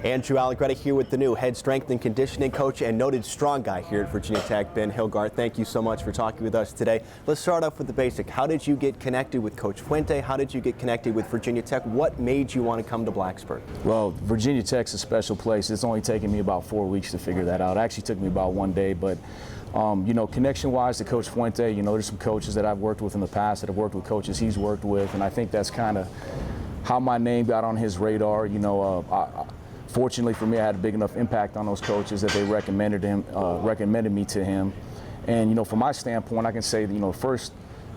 Andrew Allegretta here with the new head strength and conditioning coach and noted strong guy here at Virginia Tech, Ben Hilgart. Thank you so much for talking with us today. Let's start off with the basic. How did you get connected with Coach Fuente? How did you get connected with Virginia Tech? What made you want to come to Blacksburg? Well, Virginia Tech's a special place. It's only taken me about 4 weeks to figure that out. It actually took me about 1 day, but connection-wise to Coach Fuente, there's some coaches that I've worked with in the past that have worked with coaches he's worked with, and I think that's kind of how my name got on his radar. Fortunately for me, I had a big enough impact on those coaches that they recommended me to him. And from my standpoint, I can say that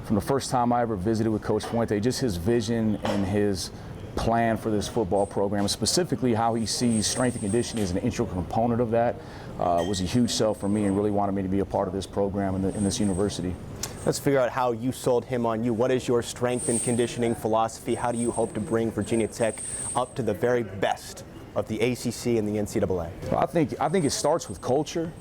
from the first time I ever visited with Coach Fuente, just his vision and his plan for this football program, specifically how he sees strength and conditioning as an integral component of that, was a huge sell for me and really wanted me to be a part of this program in this university. Let's figure out how you sold him on you. What is your strength and conditioning philosophy? How do you hope to bring Virginia Tech up to the very best of the ACC and the NCAA? Well, I think it starts with culture.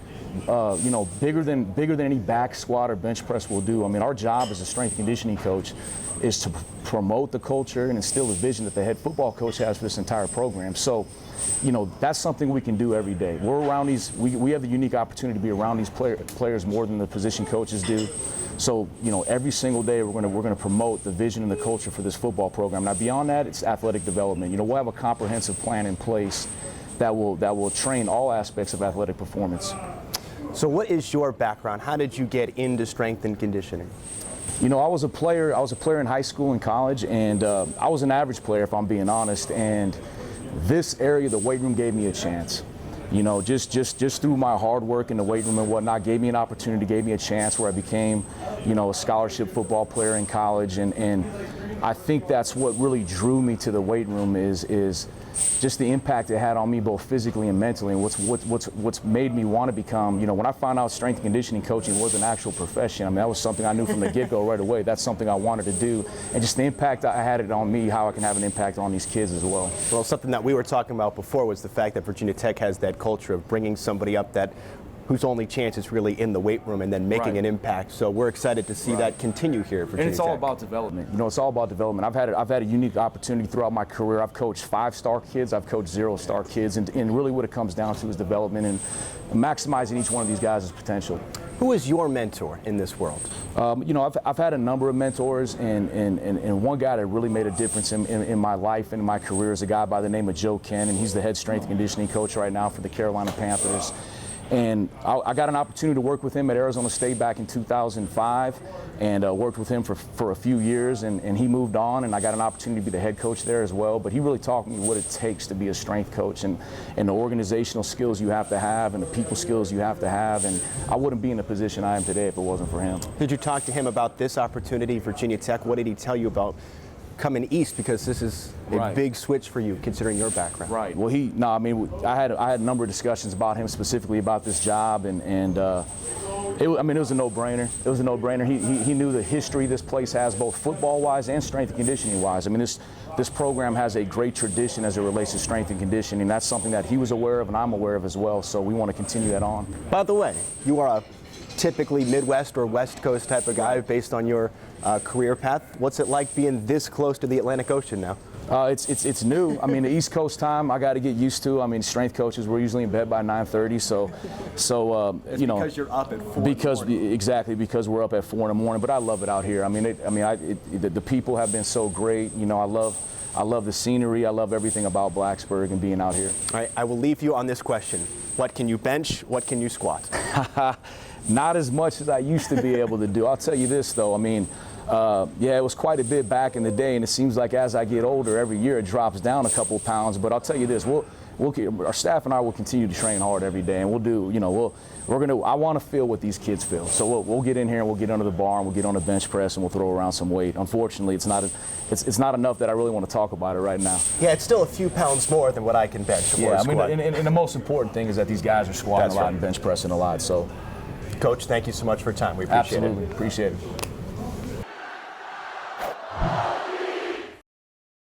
Bigger than any back squat or bench press will do. I mean, our job as a strength and conditioning coach is to promote the culture and instill the vision that the head football coach has for this entire program. So, that's something we can do every day. We're around these. We have the unique opportunity to be around these players more than the position coaches do. So, every single day we're going to promote the vision and the culture for this football program. Now, beyond that, it's athletic development. We'll have a comprehensive plan in place that will train all aspects of athletic performance. So, what is your background? How did you get into strength and conditioning? I was a player in high school and college, and I was an average player, if I'm being honest. And this area, the weight room, gave me a chance. Just through my hard work in the weight room and whatnot, gave me an opportunity, gave me a chance where I became, a scholarship football player in college. And I think that's what really drew me to the weight room is just the impact it had on me both physically and mentally, and what's made me want to become, when I found out strength and conditioning coaching was an actual profession, I mean, that was something I knew from the get-go right away. That's something I wanted to do, and just the impact I had it on me, how I can have an impact on these kids as well. Well, something that we were talking about before was the fact that Virginia Tech has that culture of bringing somebody up whose only chance is really in the weight room and then making an impact. So we're excited to see that continue here at Virginia Tech. And it's all about development. It's all about development. I've had a unique opportunity throughout my career. I've coached 5-star kids. I've coached 0-star kids. And really what it comes down to is development and maximizing each one of these guys' potential. Who is your mentor in this world? I've had a number of mentors, and one guy that really made a difference in my life and in my career is a guy by the name of Joe Ken, and he's the head strength and conditioning coach right now for the Carolina Panthers. And I got an opportunity to work with him at Arizona State back in 2005 and worked with him for a few years, and he moved on, and I got an opportunity to be the head coach there as well. But he really taught me what it takes to be a strength coach and the organizational skills you have to have and the people skills you have to have. And I wouldn't be in the position I am today if it wasn't for him. Did you talk to him about this opportunity, Virginia Tech? What did he tell you about coming east, because this is a big switch for you considering your background? Right. Well, I had a number of discussions about him specifically about this job, and it was a no-brainer. It was a no-brainer. He knew the history this place has, both football-wise and strength and conditioning-wise. I mean, this program has a great tradition as it relates to strength and conditioning. That's something that he was aware of and I'm aware of as well, so we want to continue that on. By the way, you are a typically Midwest or West Coast type of guy based on your career path. What's it like being this close to the Atlantic Ocean now? It's new. I mean, the East Coast time I got to get used to. I mean, strength coaches, we're usually in bed by 9:30, so because you're up at 4 exactly, because we're up at 4 in the morning. But I love it out here. I mean, the people have been so great. I love the scenery. I love everything about Blacksburg and being out here. All right, I will leave you on this question. What can you bench? What can you squat? Not as much as I used to be able to do. I'll tell you this, though. I mean, it was quite a bit back in the day, and it seems like as I get older, every year it drops down a couple of pounds. But I'll tell you this: our staff and I will continue to train hard every day, and we'll do. I want to feel what these kids feel. So we'll get in here and we'll get under the bar and we'll get on the bench press and we'll throw around some weight. Unfortunately, it's not enough that I really want to talk about it right now. Yeah, it's still a few pounds more than what I can bench. Yeah, I mean, and the most important thing is that these guys are squatting a lot and bench pressing a lot. So. Coach, thank you so much for your time. We appreciate it. Absolutely. Appreciate it.